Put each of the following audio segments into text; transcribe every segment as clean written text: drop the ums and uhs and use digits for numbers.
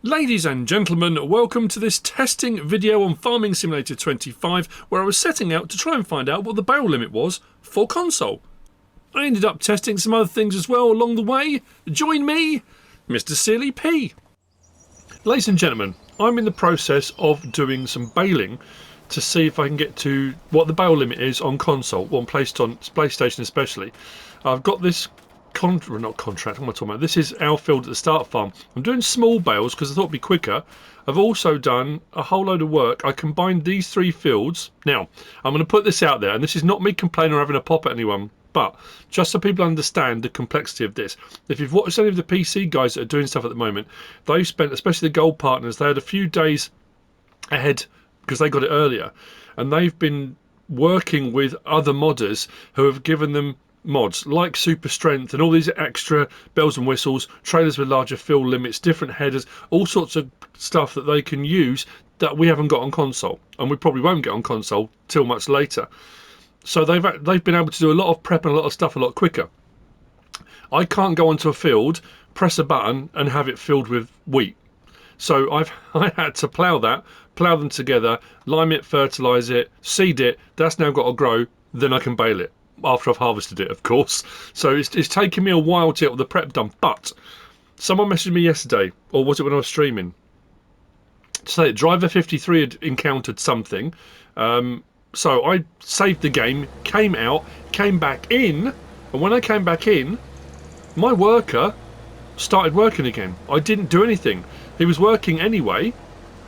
Ladies and gentlemen, welcome to this testing video on Farming Simulator 25, where I was setting out to try and find out what the bale limit was for console. I ended up testing some other things as well along the way. Join me, MrSealyp. Ladies and gentlemen, I'm in the process of doing some baling to see if I can get to what the bale limit is on console, on PlayStation especially. I've got this not contract, what am I talking about? This is our field at the start farm. I'm doing small bales because I thought it'd be quicker. I've also done a whole load of work. I combined these three fields. Now, I'm going to put this out there, and this is not me complaining or having a pop at anyone, but just so people understand the complexity of this. If you've watched any of the PC guys that are doing stuff at the moment, they've spent, especially the gold partners, they had a few days ahead because they got it earlier, and they've been working with other modders who have given them mods like super strength and all these extra bells and whistles, trailers with larger fill limits, different headers, all sorts of stuff that they can use that we haven't got on console, and we probably won't get on console till much later. So they've been able to do a lot of prep and a lot of stuff a lot quicker. I can't go onto a field, press a button and have it filled with wheat. So I had to plough them together, lime it, fertilise it, seed it. That's now got to grow, then I can bale it. After I've harvested it, of course. So it's taken me a while to get all the prep done. But someone messaged me yesterday, or was it when I was streaming, to say that Driver 53 had encountered something. So I saved the game, came out, came back in, and when I came back in, my worker started working again. I didn't do anything. He was working anyway,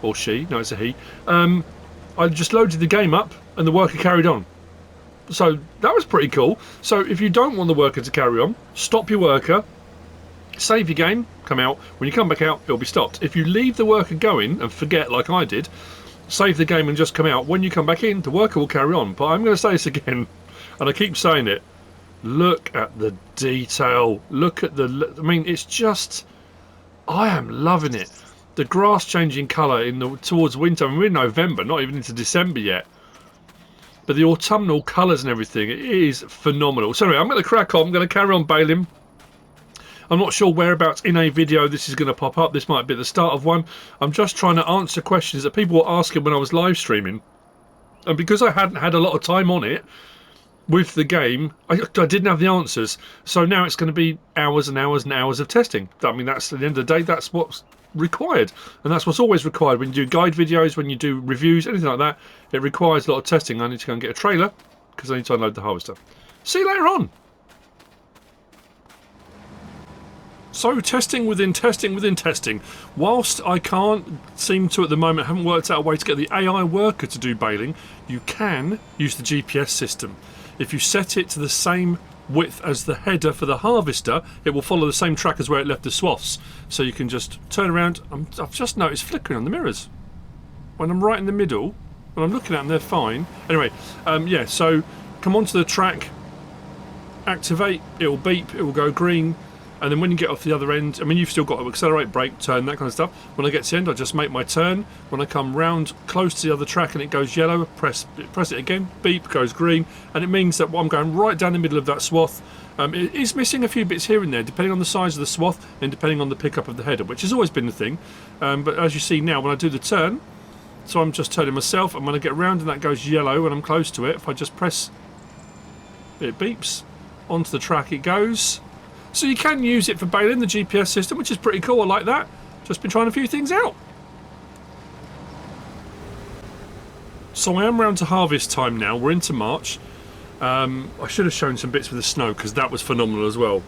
or she, no, it's a he. I just loaded the game up, and the worker carried on. So that was pretty cool. So if you don't want the worker to carry on, stop your worker, save your game, come out. When you come back out, it'll be stopped. If you leave the worker going and forget like I did, save the game and just come out, when you come back in, the worker will carry on. But I'm going to say this again, and I keep saying it. Look at the detail. Look at the... I mean, it's just... I am loving it. The grass changing colour towards winter. I mean, we're in November, not even into December yet. But the autumnal colours and everything, it is phenomenal. So anyway, I'm going to crack on. I'm going to carry on baling. I'm not sure whereabouts in a video this is going to pop up. This might be the start of one. I'm just trying to answer questions that people were asking when I was live streaming. And because I hadn't had a lot of time on it with the game, I didn't have the answers. So now it's going to be hours and hours and hours of testing. I mean, that's at the end of the day, that's what's required, and that's what's always required when you do guide videos, when you do reviews, anything like that. It requires a lot of testing. I need to go and get a trailer because I need to unload the harvester. See you later on. So testing within testing within testing. Whilst I can't seem to at the moment, haven't worked out a way to get the AI worker to do baling, you can use the GPS system. If you set it to the same width as the header for the harvester, it will follow the same track as where it left the swaths. So you can just turn around. I've just noticed flickering on the mirrors when I'm right in the middle. When I'm looking at them, they're fine. Anyway, yeah, so come onto the track, activate, it will beep, it will go green, and then when you get off the other end, I mean, you've still got to accelerate, brake, turn, that kind of stuff. When I get to the end, I just make my turn. When I come round close to the other track and it goes yellow, press it again, beep, goes green, and it means that I'm going right down the middle of that swath. It is missing a few bits here and there, depending on the size of the swath and depending on the pickup of the header, which has always been the thing. But as you see now, when I do the turn, so I'm just turning myself, and when I get round and that goes yellow and I'm close to it, if I just press, it beeps, onto the track it goes. So you can use it for baling, the GPS system, which is pretty cool. I like that. Just been trying a few things out. So I am round to harvest time now. We're into March. I should have shown some bits with the snow because that was phenomenal as well.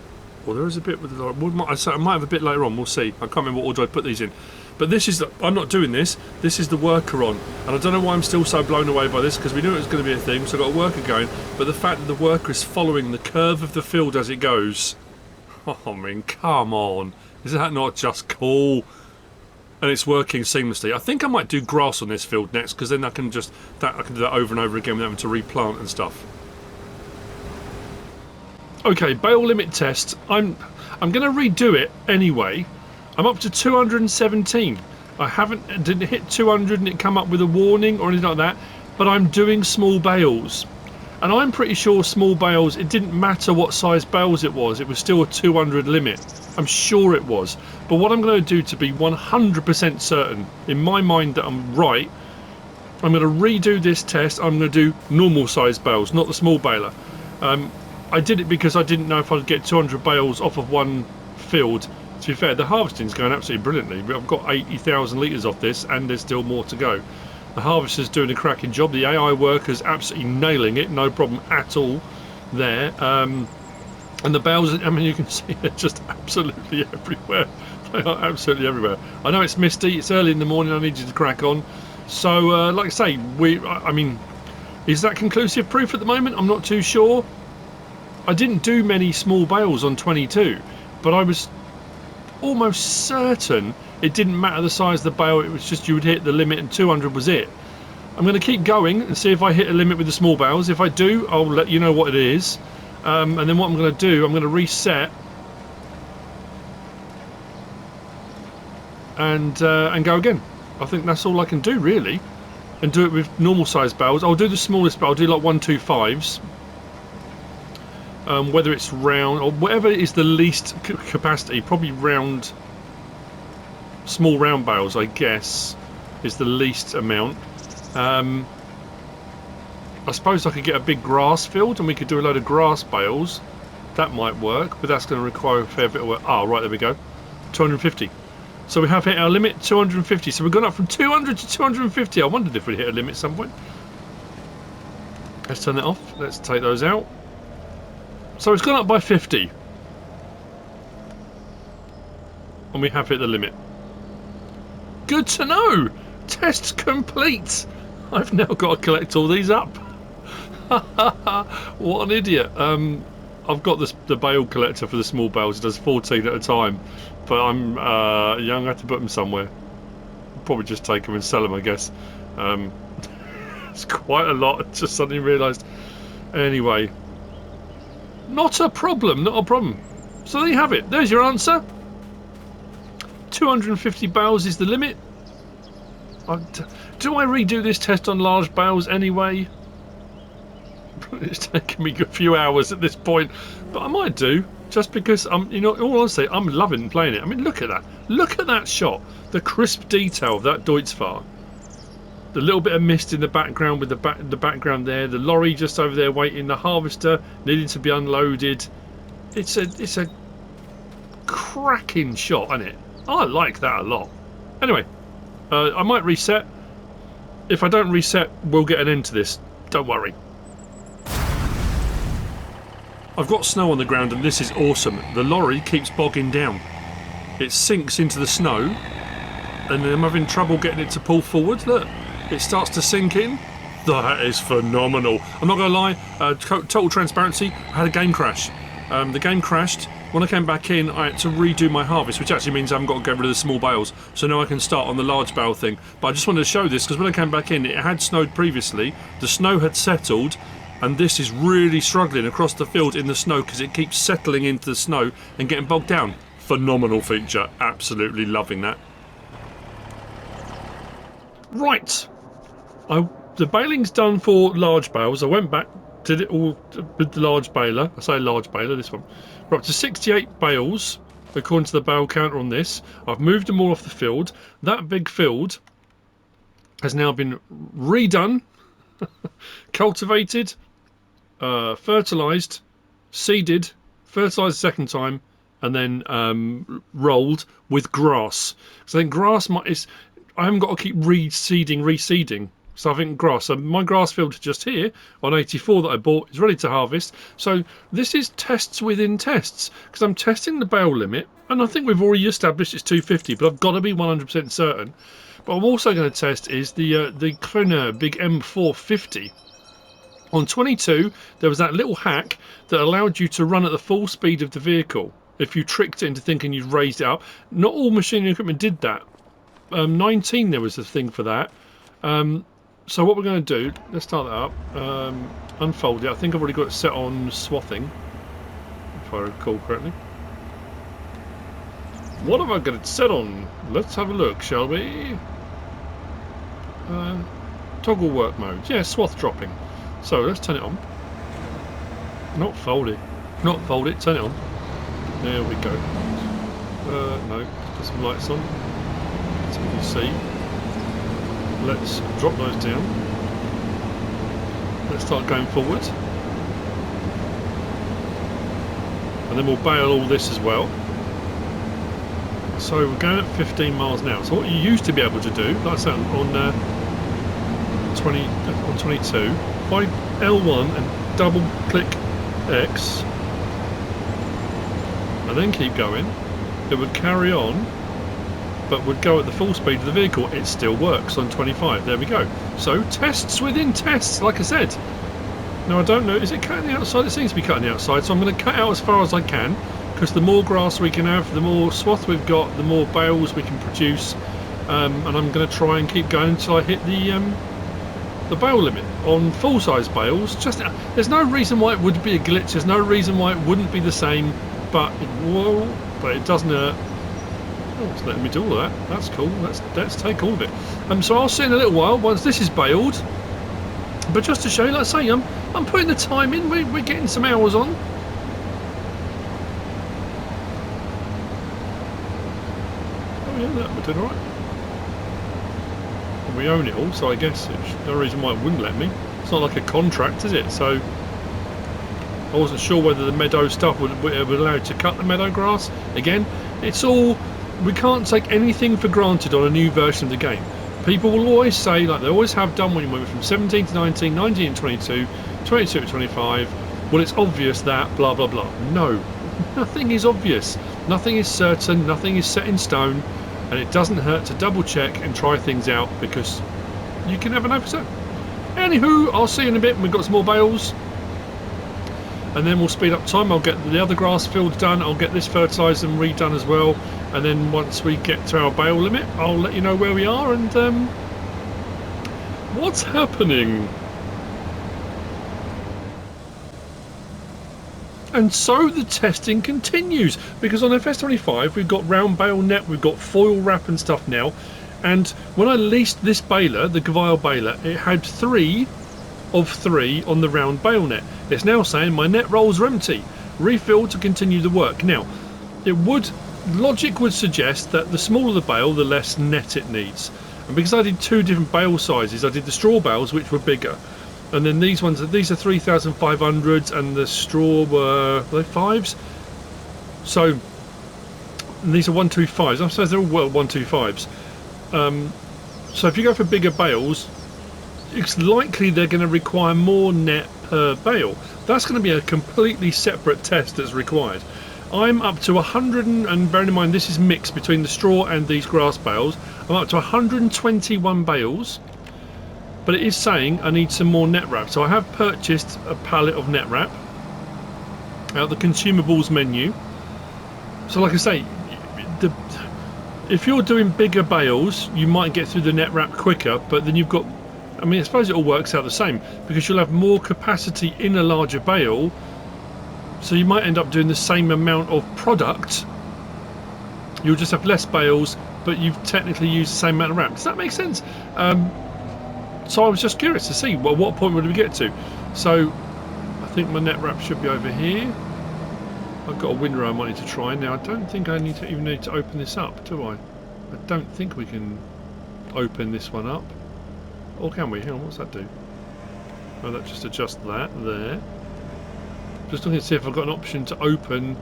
Well, there is a bit with the... I might have a bit later on. We'll see. I can't remember what order I put these in. But this is... I'm not doing this. This is the worker on. And I don't know why I'm still so blown away by this, because we knew it was going to be a thing. So I've got a worker going. But the fact that the worker is following the curve of the field as it goes... Oh, I mean, come on. Is that not just cool? And it's working seamlessly. I think I might do grass on this field next, because then I can do that over and over again without having to replant and stuff. Okay, bale limit test. I'm going to redo it anyway. I'm up to 217. Didn't hit 200 and it come up with a warning or anything like that, but I'm doing small bales. And I'm pretty sure small bales, it didn't matter what size bales it was still a 200 limit. I'm sure it was. But what I'm going to do to be 100% certain in my mind that I'm right, I'm going to redo this test. I'm going to do normal size bales, not the small baler. I did it because I didn't know if I'd get 200 bales off of one field. To be fair, the harvesting's going absolutely brilliantly. I've got 80,000 litres off this and there's still more to go. The harvester's doing a cracking job. The AI worker's absolutely nailing it. No problem at all there. And the bales, I mean, you can see they're just absolutely everywhere. They are absolutely everywhere. I know it's misty. It's early in the morning. I need you to crack on. So, like I say, I mean, is that conclusive proof at the moment? I'm not too sure. I didn't do many small bales on 22, but I was almost certain it didn't matter the size of the bale. It was just you would hit the limit and 200 was it. I'm going to keep going and see if I hit a limit with the small bales. If I do, I'll let you know what it is. And then what I'm going to do, I'm going to reset and go again. I think that's all I can do really, and do it with normal size bales. I'll do the smallest bale. I'll do like 125s. Whether it's round or whatever is the least capacity, probably round. Small round bales, I guess, is the least amount. I suppose I could get a big grass field and we could do a load of grass bales. That might work, but that's going to require a fair bit of work. Oh, right, there we go. 250. So we have hit our limit, 250. So we've gone up from 200 to 250. I wondered if we'd hit a limit at some point. Let's turn that off. Let's take those out. So it's gone up by 50. And we have hit the limit. Good to know. Test complete. I've now got to collect all these up. What an idiot. I've got the bale collector for the small bales. It does 14 at a time, but I'm young. I have to put them somewhere. Probably just take them and sell them, I guess. It's quite a lot. I just suddenly realised. Anyway, not a problem. Not a problem. So there you have it. There's your answer. 250 bales is the limit. Do I redo this test on large bales anyway? It's taken me a few hours at this point, but I might do, just because you know, all honesty, I'm loving playing it. I mean, look at that. Look at that shot. The crisp detail of that Deutzfahr. The little bit of mist in the background with the background there. The lorry just over there waiting. The harvester needing to be unloaded. It's a cracking shot, isn't it? I like that a lot. Anyway, I might reset. If I don't reset, we'll get an end to this. Don't worry. I've got snow on the ground and this is awesome. The lorry keeps bogging down. It sinks into the snow and I'm having trouble getting it to pull forward. Look, it starts to sink in. That is phenomenal. I'm not going to lie, total transparency, I had a game crash. The game crashed. When I came back in, I had to redo my harvest, which actually means I haven't got to get rid of the small bales. So now I can start on the large bale thing. But I just wanted to show this because when I came back in, it had snowed previously. The snow had settled, and this is really struggling across the field in the snow because it keeps settling into the snow and getting bogged down. Phenomenal feature. Absolutely loving that. Right. The baling's done for large bales. I went back, did it all with the large baler. I say large baler, this one. We're up to 68 bales, according to the bale counter on this. I've moved them all off the field. That big field has now been redone, cultivated, fertilised, seeded, fertilised a second time, and then rolled with grass. So then grass I haven't got to keep reseeding. So I think grass. So my grass field just here on 84 that I bought is ready to harvest. So this is tests within tests because I'm testing the bale limit, and I think we've already established it's 250, but I've got to be 100% certain. But I'm also going to test is the Kloner Big M450. On 22, there was that little hack that allowed you to run at the full speed of the vehicle if you tricked it into thinking you'd raised it up. Not all machinery equipment did that. 19 there was a thing for that. So what we're going to do, let's start that up, unfold it. I think I've already got it set on swathing, if I recall correctly. What have I got it set on? Let's have a look, shall we? Toggle work mode. Yeah, swath dropping. So let's turn it on. Not fold it. Not fold it. Turn it on. There we go. No. Put some lights on so we can see. Let's drop those down. Let's start going forward. And then we'll bale all this as well. So we're going at 15 miles an hour. So what you used to be able to do, like I said on 22, if I L1 and double click X and then keep going, it would carry on, but would go at the full speed of the vehicle. It still works on 25. There we go. So tests within tests, like I said. Now I don't know, is it cutting the outside? It seems to be cutting the outside, so I'm going to cut out as far as I can, because the more grass we can have, the more swath we've got, the more bales we can produce, and I'm going to try and keep going until I hit the bale limit on full-size bales. Just there's no reason why it would be a glitch. There's no reason why it wouldn't be the same, but it doesn't hurt. Oh, it's letting me do all that. That's cool. Let's take all of it. So I'll see in a little while once this is baled. But just to show you, like I say, I'm putting the time in. We're getting some hours on. Oh yeah, we're doing all right. We own it all, so I guess there's no reason why it wouldn't let me. It's not like a contract, is it? So I wasn't sure whether the meadow stuff would allow you to cut the meadow grass. Again, it's all, we can't take anything for granted on a new version of the game. People will always say, like they always have done when you went from 17 to 19, 19 to 22, 22 to 25, well it's obvious that blah blah blah. No, nothing is obvious. Nothing is certain, nothing is set in stone. And it doesn't hurt to double check and try things out, because you can never know for certain. Anywho, I'll see you in a bit when we've got some more bales. And then we'll speed up time. I'll get the other grass fields done. I'll get this fertilised and redone as well. And then once we get to our bale limit, I'll let you know where we are and what's happening. And so the testing continues, because on FS25 we've got round bale net, we've got foil wrap and stuff now, and when I leased this baler, the Gportal baler, it had 3 of 3 on the round bale net. It's now saying my net rolls are empty, refill to continue the work. Now, logic would suggest that the smaller the bale, the less net it needs. And because I did 2 different bale sizes, I did the straw bales, which were bigger. And then these are 3,500s, and the straw were they 5s? So these are 125s. I suppose they're all 125s. So if you go for bigger bales, it's likely they're going to require more net per bale. That's going to be a completely separate test that's required. I'm up to 100, and bearing in mind this is mixed between the straw and these grass bales, I'm up to 121 bales. But it is saying I need some more net wrap, so I have purchased a pallet of net wrap out of the consumables menu. So like I say, if you're doing bigger bales, you might get through the net wrap quicker, but then you've got, I mean, I suppose it all works out the same, because you'll have more capacity in a larger bale, so you might end up doing the same amount of product. You'll just have less bales, but you've technically used the same amount of wrap. Does that make sense? So I was just curious to see, well, what point would we get to? So I think my net wrap should be over here. I've got a window I might need to try. Now I don't think I even need to open this up, do I? I don't think we can open this one up. Or can we? Hang on, what's that do? Oh, that just adjusts that there. Just looking to see if I've got an option to open.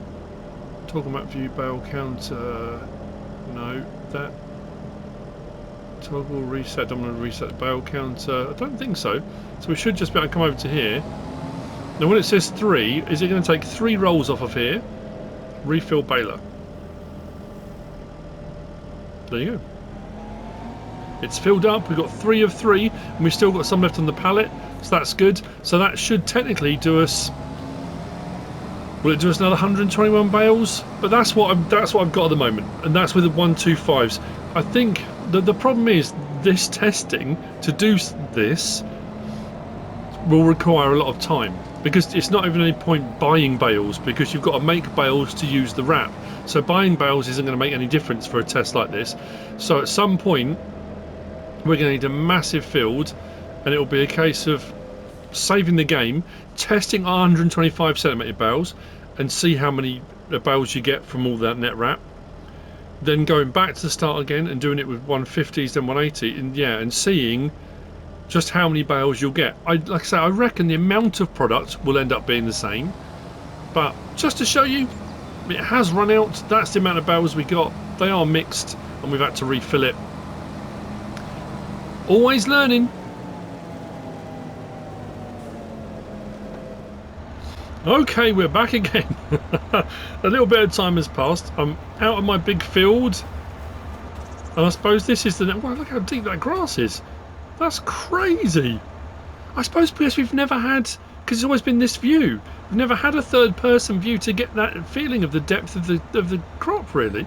Toggle map view, bale counter. No, that. Toggle reset, I'm going to reset the bale counter. I don't think so. So we should just be able to come over to here. Now when it says 3, is it going to take 3 rolls off of here? Refill baler. There you go. It's filled up, we've got 3 of 3, and we've still got some left on the pallet, so that's good. So that should technically do us... Will it do us another 121 bales? But that's what I've got at the moment, and that's with the 125s. I think the problem is this testing, to do this, will require a lot of time, because it's not even any point buying bales, because you've got to make bales to use the wrap. So buying bales isn't going to make any difference for a test like this. So at some point we're going to need a massive field, and it will be a case of saving the game, testing 125 centimetre bales and see how many bales you get from all that net wrap, then going back to the start again and doing it with 150s then 180, and yeah, and seeing just how many bales you'll get. Like I say, I reckon the amount of product will end up being the same, but just to show you, it has run out. That's the amount of bales we got. They are mixed and we've had to refill it. Always learning. Okay, we're back again. A little bit of time has passed. I'm out of my big field, and I suppose this is the... Wow, look how deep that grass is. That's crazy. I suppose because we've never had... Because it's always been this view. We've never had a third-person view to get that feeling of the depth of the crop, really.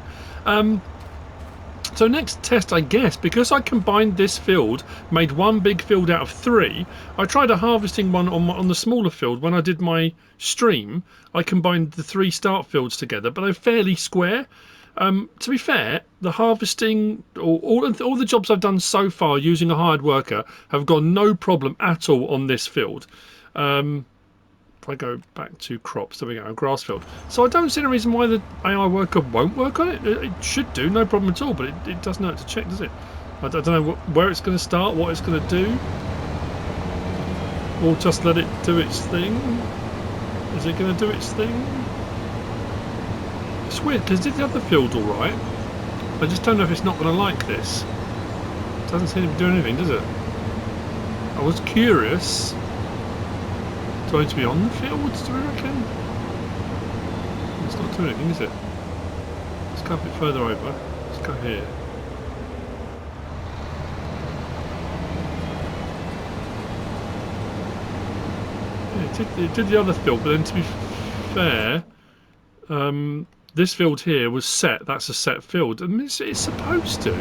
So next test, I guess, because I combined this field, made one big field out of 3, I tried a harvesting one on the smaller field. When I did my stream, I combined the 3 start fields together, but they're fairly square. To be fair, the harvesting, all the jobs I've done so far using a hired worker have gone no problem at all on this field. If I go back to crops, there we go, grass field. So I don't see any reason why the AI worker won't work on it. It should do, no problem at all, but it doesn't know how to check, does it? I don't know where it's going to start, what it's going to do. Or just let it do its thing. Is it going to do its thing? It's weird, because it did the other field alright. I just don't know if it's not going to like this. It doesn't seem to be doing anything, does it? I was curious. Going to be on the fields, do we reckon? It's not doing anything, is it? Let's go a bit further over. Let's go here. Yeah, it did the other field, but then to be fair, this field here was set. That's a set field, and it's supposed to.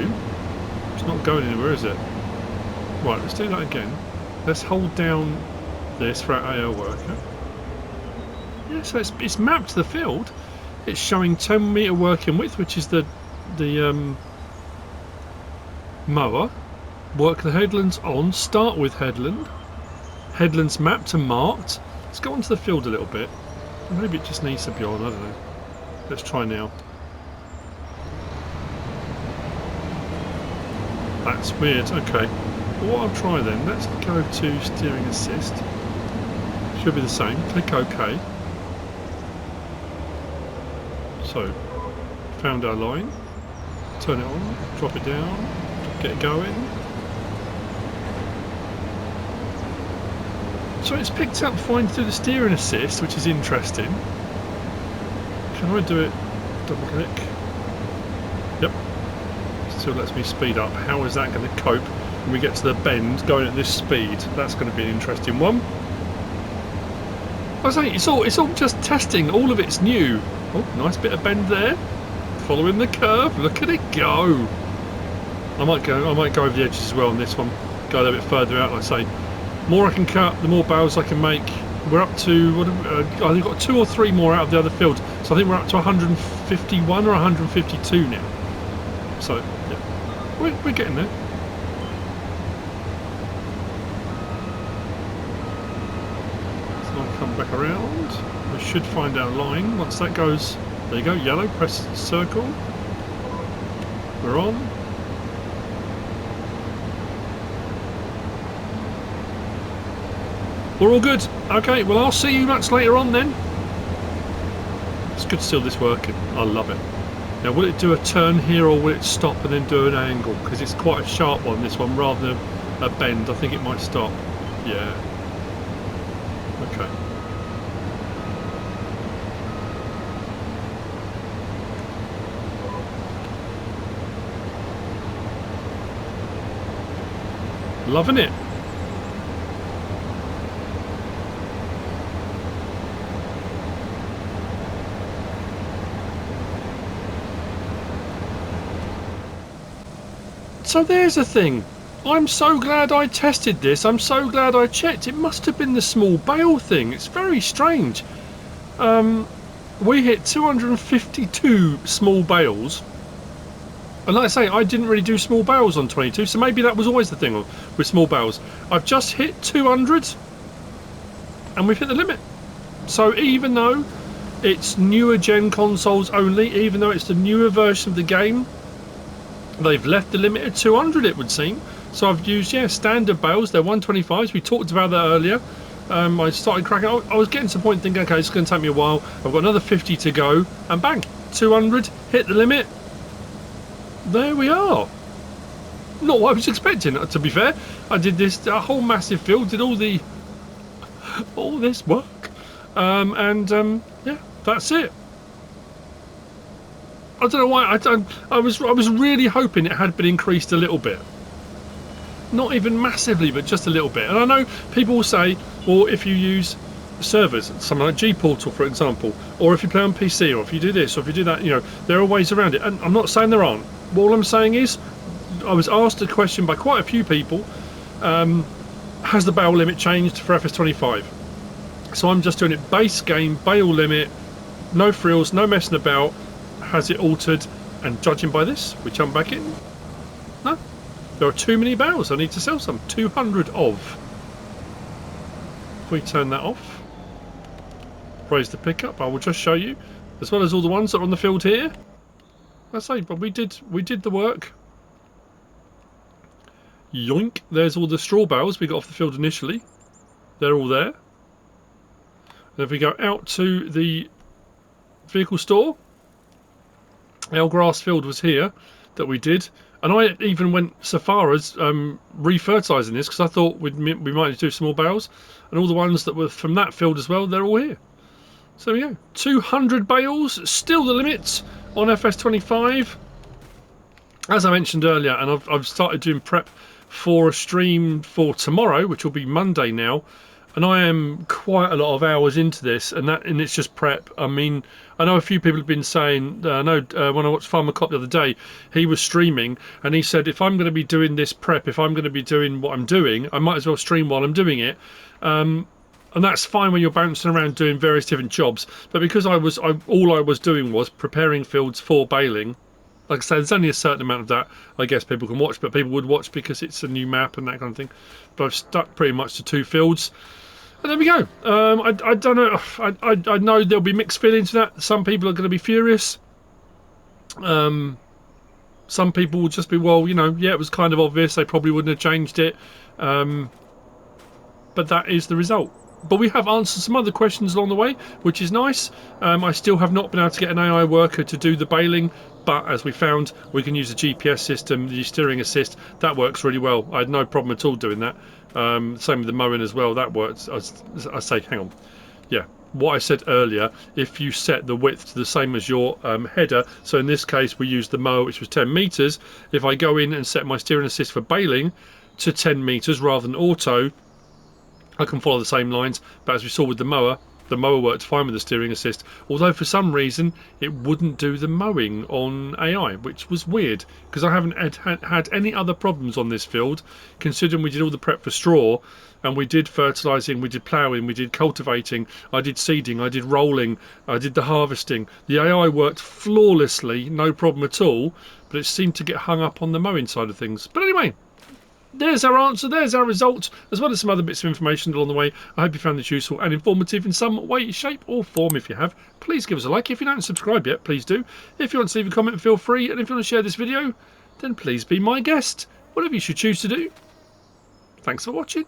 It's not going anywhere, is it? Right, let's do that again. Let's hold down this for our AO worker. Yeah, so it's mapped to the field. It's showing 10 metre working width, which is the mower. Work the headlands on. Start with headland. Headlands mapped and marked. Let's go onto the field a little bit. Maybe it just needs to be on. I don't know. Let's try now. That's weird. Okay. Well, what I'll try then. Let's go to steering assist. Should be the same. Click OK. So, found our line. Turn it on. Drop it down. Get it going. So it's picked up fine through the steering assist, which is interesting. Can I do it? Double click. Yep. Still lets me speed up. How is that going to cope when we get to the bend going at this speed? That's going to be an interesting one. I was saying, it's all just testing. All of it's new. Oh, nice bit of bend there. Following the curve. Look at it go. I might go over the edges as well on this one. Go a little bit further out. Like I say, more I can cut, the more bales I can make. We're up to what? I think we've got 2 or 3 more out of the other field. So I think we're up to 151 or 152 now. So yeah, we're getting there. Come back around. We should find our line. Once that goes, there you go, yellow, press circle. We're on. We're all good. Okay, well I'll see you much later on then. It's good to see this working. I love it. Now will it do a turn here or will it stop and then do an angle? Because it's quite a sharp one, this one, rather than a bend. I think it might stop. Yeah. Okay. Loving it. So there's a thing. I'm so glad I tested this. I'm so glad I checked. It must have been the small bale thing. It's very strange. We hit 252 small bales. And like I say, I didn't really do small bales on 22, so maybe that was always the thing with small bales. I've just hit 200. and we've hit the limit. So even though it's newer gen consoles only, even though it's the newer version of the game, they've left the limit at 200, it would seem. So I've used, yeah, standard bales. They're 125s. We talked about that earlier. I started cracking. I was getting to the point thinking, okay, it's going to take me a while. I've got another 50 to go, and bang, 200, hit the limit. There we are. Not what I was expecting, to be fair. I did this a whole massive field, did all this work, yeah, that's it. I don't know why. I was really hoping it had been increased a little bit. Not even massively, but just a little bit. And I know people will say, well, if you use servers, something like Gportal, for example, or if you play on PC, or if you do this, or if you do that, you know, there are ways around it. And I'm not saying there aren't. All I'm saying is, I was asked a question by quite a few people, has the bale limit changed for FS25? So I'm just doing it base game, bale limit, no frills, no messing about. Has it altered? And judging by this, we jump back in. No, there are too many bales. I need to sell some. 200 of. If we turn that off, raise the pickup, I will just show you, as well as all the ones that are on the field here. I say, but we did the work. Yoink! There's all the straw bales we got off the field initially. They're all there. And if we go out to the vehicle store, our grass field was here that we did, and I even went so far as refertilising this because I thought we might do some more bales, and all the ones that were from that field as well, they're all here. So there we go, 200 bales, still the limit on FS25. As I mentioned earlier, and I've started doing prep for a stream for tomorrow, which will be Monday now, and I am quite a lot of hours into this, and it's just prep. I mean, I know a few people have been saying, I know when I watched Farmer Cop the other day, he was streaming, and he said, if I'm going to be doing this prep, if I'm going to be doing what I'm doing, I might as well stream while I'm doing it. And that's fine when you're bouncing around doing various different jobs, but because all I was doing was preparing fields for baling. Like I said, there's only a certain amount of that I guess people can watch, but people would watch because it's a new map and that kind of thing. But I've stuck pretty much to 2 fields. And there we go. I don't know. I know there'll be mixed feelings to that. Some people are going to be furious. Some people will just be, well, you know, yeah, it was kind of obvious. They probably wouldn't have changed it. But that is the result. But we have answered some other questions along the way, which is nice. I still have not been able to get an AI worker to do the baling, but as we found, we can use the GPS system, the steering assist. That works really well. I had no problem at all doing that. Same with the mowing as well. That works. I say, hang on. Yeah, what I said earlier, if you set the width to the same as your header, so in this case we used the mower, which was 10 meters. If I go in and set my steering assist for baling to 10 meters rather than auto, I can follow the same lines. But as we saw with the mower worked fine with the steering assist, although for some reason it wouldn't do the mowing on AI, which was weird because I haven't had any other problems on this field, considering we did all the prep for straw and we did fertilising, we did ploughing, we did cultivating, I did seeding, I did rolling, I did the harvesting. The AI worked flawlessly, no problem at all, but it seemed to get hung up on the mowing side of things. But anyway, there's our answer, there's our result, as well as some other bits of information along the way. I hope you found this useful and informative in some way, shape or form. If you have, please give us a like. If you don't subscribe yet, please do. If you want to leave a comment, feel free. And if you want to share this video, then please be my guest. Whatever you should choose to do. Thanks for watching.